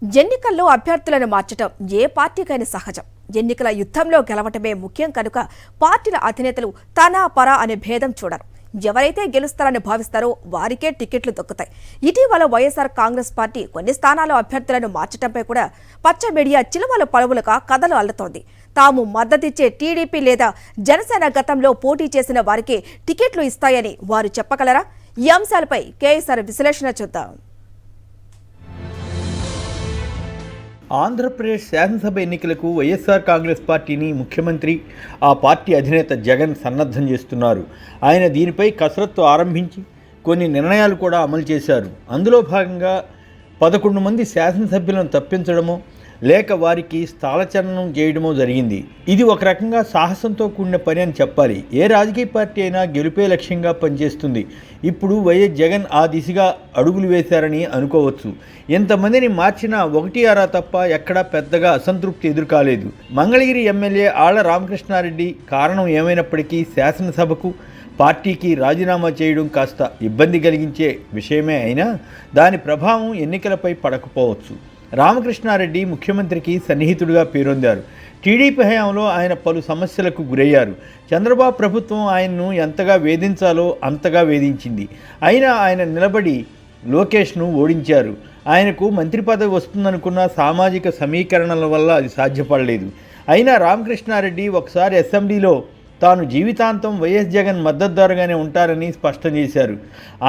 ఎన్నికల్లో అభ్యర్థులను మార్చడం ఏ పార్టీకైనా సహజం. ఎన్నికల యుద్ధంలో గెలవటమే ముఖ్యం కనుక పార్టీల అధినేతలు తనా పరా అనే భేదం చూడరు. ఎవరైతే గెలుస్తారని భావిస్తారో వారికే టికెట్లు దొక్కుతాయి. ఇటీవల వైఎస్ఆర్ కాంగ్రెస్ పార్టీ కొన్ని స్థానాల్లో అభ్యర్థులను మార్చడంపై కూడా పచ్చ మీడియా చిలువల పలువులుగా కథలు అల్లుతోంది. తాము మద్దతిచ్చే టీడీపీ లేదా జనసేన గతంలో పోటీ చేసిన వారికి టికెట్లు ఇస్తాయని వారు చెప్పగలరా? ఈ అంశాలపై కేఎస్ఆర్ విశ్లేషణ చూద్దాం. ఆంధ్రప్రదేశ్ శాసనసభ ఎన్నికలకు వైఎస్ఆర్ కాంగ్రెస్ పార్టీని ముఖ్యమంత్రి, ఆ పార్టీ అధినేత జగన్ సన్నద్ధం చేస్తున్నారు. ఆయన దీనిపై కసరత్తు ఆరంభించి కొన్ని నిర్ణయాలు కూడా అమలు చేశారు. అందులో భాగంగా 11 మంది శాసనసభ్యులను తప్పించడమో లేక వారికి స్థానచలనం చేయడమో జరిగింది. ఇది ఒక రకంగా సాహసంతో కూడిన పని అని చెప్పాలి. ఏ రాజకీయ పార్టీ అయినా గెలుపే లక్ష్యంగా పనిచేస్తుంది. ఇప్పుడు వైఎస్ జగన్ ఆ దిశగా అడుగులు వేశారని అనుకోవచ్చు. ఎంతమందిని మార్చినా 1-6 తప్ప ఎక్కడా పెద్దగా అసంతృప్తి ఎదురుకాలేదు. మంగళగిరి ఎమ్మెల్యే ఆళ్ల రామకృష్ణారెడ్డి కారణం ఏమైనప్పటికీ శాసనసభకు పార్టీకి రాజీనామా చేయడం కాస్త ఇబ్బంది కలిగించే విషయమే అయినా దాని ప్రభావం ఎన్నికలపై పడకపోవచ్చు. రామకృష్ణారెడ్డి ముఖ్యమంత్రికి సన్నిహితుడిగా పేరొందారు. టీడీపీ హయాంలో ఆయన పలు సమస్యలకు గురయ్యారు. చంద్రబాబు ప్రభుత్వం ఆయన్ను ఎంతగా వేధించాలో అంతగా వేధించింది. అయినా ఆయన నిలబడి లోకేష్ను ఓడించారు. ఆయనకు మంత్రి పదవి వస్తుందనుకున్న సామాజిక సమీకరణల వల్ల అది సాధ్యపడలేదు. అయినా రామకృష్ణారెడ్డి ఒకసారి అసెంబ్లీలో తాను జీవితాంతం వైఎస్ జగన్ మద్దతుదారుగానే ఉంటారని స్పష్టం చేశారు.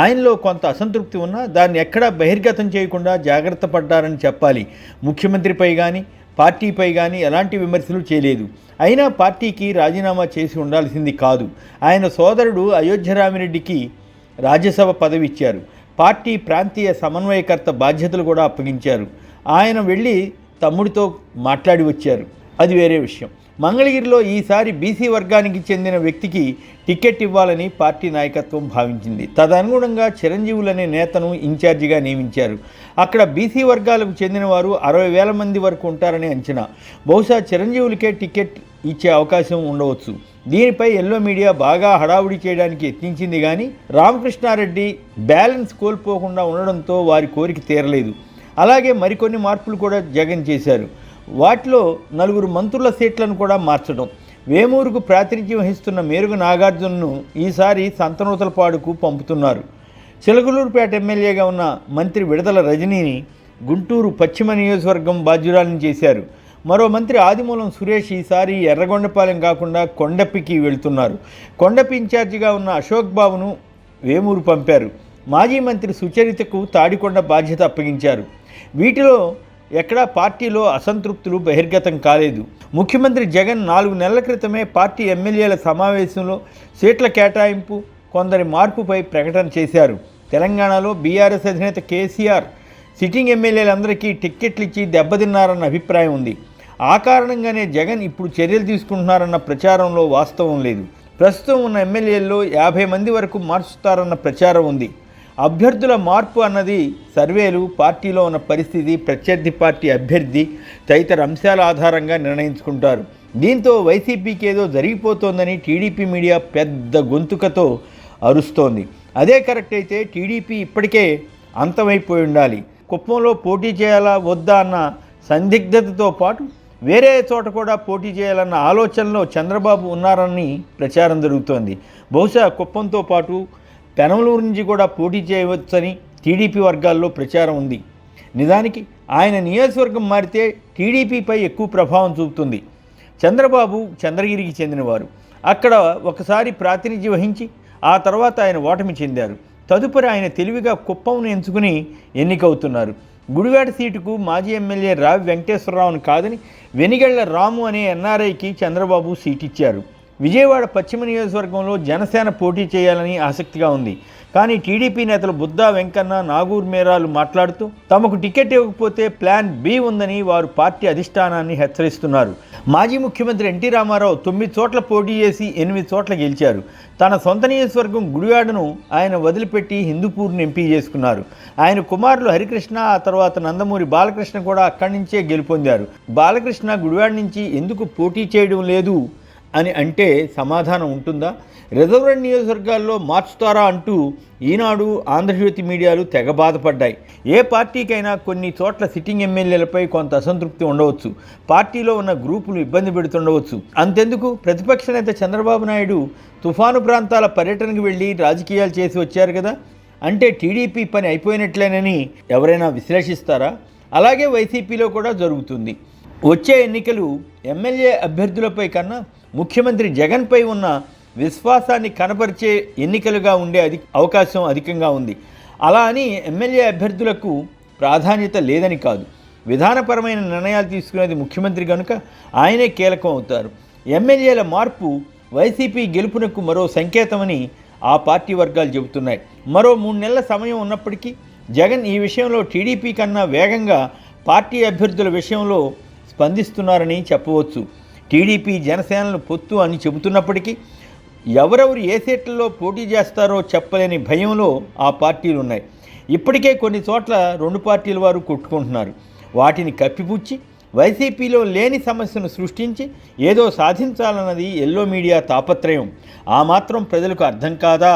ఆయనలో కొంత అసంతృప్తి ఉన్నా దాన్ని ఎక్కడా బహిర్గతం చేయకుండా జాగ్రత్త పడ్డారని చెప్పాలి. ముఖ్యమంత్రిపై కానీ పార్టీపై కానీ ఎలాంటి విమర్శలు చేయలేదు. అయినా పార్టీకి రాజీనామా చేసి ఉండాల్సింది కాదు. ఆయన సోదరుడు అయోధ్య రామిరెడ్డికి రాజ్యసభ పదవి ఇచ్చారు. పార్టీ ప్రాంతీయ సమన్వయకర్త బాధ్యతలు కూడా అప్పగించారు. ఆయన వెళ్ళి తమ్ముడితో మాట్లాడి వచ్చారు. అది వేరే విషయం. మంగళగిరిలో ఈసారి బీసీ వర్గానికి చెందిన వ్యక్తికి టికెట్ ఇవ్వాలని పార్టీ నాయకత్వం భావించింది. తదనుగుణంగా చిరంజీవులనే నేతను ఇన్ఛార్జిగా నియమించారు. అక్కడ బీసీ వర్గాలకు చెందిన వారు 60,000 మంది వరకు ఉంటారని అంచనా. బహుశా చిరంజీవులకే టికెట్ ఇచ్చే అవకాశం ఉండవచ్చు. దీనిపై ఎల్లో మీడియా బాగా హడావుడి చేయడానికి యత్నించింది. కానీ రామకృష్ణారెడ్డి బ్యాలెన్స్ కోల్పోకుండా ఉండడంతో వారి కోరిక తీరలేదు. అలాగే మరికొన్ని మార్పులు కూడా జగన్ చేశారు. వాటిలో 4 మంత్రుల సీట్లను కూడా మార్చడం. వేమూరుకు ప్రాతినిధ్యం వహిస్తున్న మేరుగు నాగార్జునను ఈసారి సంతనూతలపాడుకు పంపుతున్నారు. చిలకలూరుపేట ఎమ్మెల్యేగా ఉన్న మంత్రి విడదల రజనీని గుంటూరు పశ్చిమ నియోజకవర్గం బాధ్యురాలను చేశారు. మరో మంత్రి ఆదిమూలం సురేష్ ఈసారి ఎర్రగొండపాలెం కాకుండా కొండపికి వెళ్తున్నారు. కొండపి ఇన్ఛార్జిగా ఉన్న అశోక్ బాబును వేమూరు పంపారు. మాజీ మంత్రి సుచరితకు తాడికొండ బాధ్యత అప్పగించారు. వీటిలో ఎక్కడా పార్టీలో అసంతృప్తులు బహిర్గతం కాలేదు. ముఖ్యమంత్రి జగన్ 4 నెలల క్రితమే పార్టీ ఎమ్మెల్యేల సమావేశంలో సీట్ల కేటాయింపు, కొందరి మార్పుపై ప్రకటన చేశారు. తెలంగాణలో బీఆర్ఎస్ అధినేత కేసీఆర్ సిట్టింగ్ ఎమ్మెల్యేలందరికీ టిక్కెట్లు ఇచ్చి దెబ్బతిన్నారన్న అభిప్రాయం ఉంది. ఆ కారణంగానే జగన్ ఇప్పుడు చర్యలు తీసుకుంటున్నారన్న ప్రచారంలో వాస్తవం లేదు. ప్రస్తుతం ఉన్న ఎమ్మెల్యేల్లో 50 మంది వరకు మార్చుతారన్న ప్రచారం ఉంది. అభ్యర్థుల మార్పు అన్నది సర్వేలు, పార్టీలో ఉన్న పరిస్థితి, ప్రత్యర్థి పార్టీ అభ్యర్థి తదితర అంశాల ఆధారంగా నిర్ణయించుకుంటారు. దీంతో వైసీపీకి ఏదో జరిగిపోతోందని టీడీపీ మీడియా పెద్ద గొంతుకతో అరుస్తోంది. అదే కరెక్ట్ అయితే టీడీపీ ఇప్పటికే అంతమైపోయి ఉండాలి. కుప్పంలో పోటీ చేయాలా వద్దా అన్న సందిగ్ధతతో పాటు వేరే చోట కూడా పోటీ చేయాలన్న ఆలోచనలో చంద్రబాబు ఉన్నారని ప్రచారం జరుగుతోంది. బహుశా కుప్పంతో పాటు పెనమలూరు నుంచి కూడా పోటీ చేయవచ్చని టీడీపీ వర్గాల్లో ప్రచారం ఉంది. నిజానికి ఆయన నియోజకవర్గం మారితే టీడీపీపై ఎక్కువ ప్రభావం చూపుతుంది. చంద్రబాబు చంద్రగిరికి చెందినవారు. అక్కడ ఒకసారి ప్రాతినిధ్యం వహించి ఆ తర్వాత ఆయన ఓటమి చెందారు. తదుపరి ఆయన తెలివిగా కుప్పంను ఎంచుకుని ఎన్నికవుతున్నారు. గుడివాడ సీటుకు మాజీ ఎమ్మెల్యే రావి వెంకటేశ్వరరావును కాదని వెనిగళ్ల రాము అనే ఎన్ఆర్ఐకి చంద్రబాబు సీట్ ఇచ్చారు. విజయవాడ పశ్చిమ నియోజకవర్గంలో జనసేన పోటీ చేయాలని ఆసక్తిగా ఉంది. కానీ టీడీపీ నేతలు బుద్దా వెంకన్న, నాగూర్ మేరాలు మాట్లాడుతూ తమకు టికెట్ ఇవ్వకపోతే ప్లాన్ బి ఉందని వారు పార్టీ అధిష్టానాన్ని హెచ్చరిస్తున్నారు. మాజీ ముఖ్యమంత్రి ఎన్టీ రామారావు 9 చోట్ల పోటీ చేసి 8 చోట్ల గెలిచారు. తన సొంత నియోజకవర్గం గుడివాడను ఆయన వదిలిపెట్టి హిందూపూర్ను ఎంపీ చేసుకున్నారు. ఆయన కుమారులు హరికృష్ణ, ఆ తర్వాత నందమూరి బాలకృష్ణ కూడా అక్కడి నుంచే గెలుపొందారు. బాలకృష్ణ గుడివాడ నుంచి ఎందుకు పోటీ చేయడం లేదు అని అంటే సమాధానం ఉంటుందా? రిజర్వ్డ్ నియోజకవర్గాల్లో మార్చుతారా అంటూ ఈనాడు, ఆంధ్రజ్యోతి మీడియాలు తెగ బాధపడ్డాయి. ఏ పార్టీకైనా కొన్ని చోట్ల సిట్టింగ్ ఎమ్మెల్యేలపై కొంత అసంతృప్తి ఉండవచ్చు, పార్టీలో ఉన్న గ్రూపులు ఇబ్బంది పెడుతుండవచ్చు. అంతెందుకు, ప్రతిపక్ష నేత చంద్రబాబు నాయుడు తుఫాను ప్రాంతాల పర్యటనకు వెళ్ళి రాజకీయాలు చేసి వచ్చారు కదా, అంటే టీడీపీ పని అయిపోయినట్లేనని ఎవరైనా విశ్లేషిస్తారా? అలాగే వైసీపీలో కూడా జరుగుతుంది. వచ్చే ఎన్నికలు ఎమ్మెల్యే అభ్యర్థులపై కన్నా ముఖ్యమంత్రి జగన్పై ఉన్న విశ్వాసాన్ని కనపరిచే ఎన్నికలుగా ఉండే అవకాశం అధికంగా ఉంది. అలా అని ఎమ్మెల్యే అభ్యర్థులకు ప్రాధాన్యత లేదని కాదు. విధానపరమైన నిర్ణయాలు తీసుకునేది ముఖ్యమంత్రి కనుక ఆయనే కీలకం అవుతారు. ఎమ్మెల్యేల మార్పు వైసీపీ గెలుపునకు మరో సంకేతమని ఆ పార్టీ వర్గాలు చెబుతున్నాయి. మరో 3 నెలల సమయం ఉన్నప్పటికీ జగన్ ఈ విషయంలో టీడీపీ కన్నా వేగంగా పార్టీ అభ్యర్థుల విషయంలో స్పందిస్తున్నారని చెప్పవచ్చు. టీడీపీ జనసేనలు పొత్తు అని చెబుతున్నప్పటికీ ఎవరెవరు ఏ సీట్లలో పోటీ చేస్తారో చెప్పలేని భయంలో ఆ పార్టీలు ఉన్నాయి. ఇప్పటికే కొన్ని చోట్ల 2 పార్టీల వారు కొట్టుకుంటున్నారు. వాటిని కప్పిపుచ్చి వైసీపీలో లేని సమస్యను సృష్టించి ఏదో సాధించాలన్నది ఎల్లో మీడియా తాపత్రయం. ఆ మాత్రం ప్రజలకు అర్థం కాదా?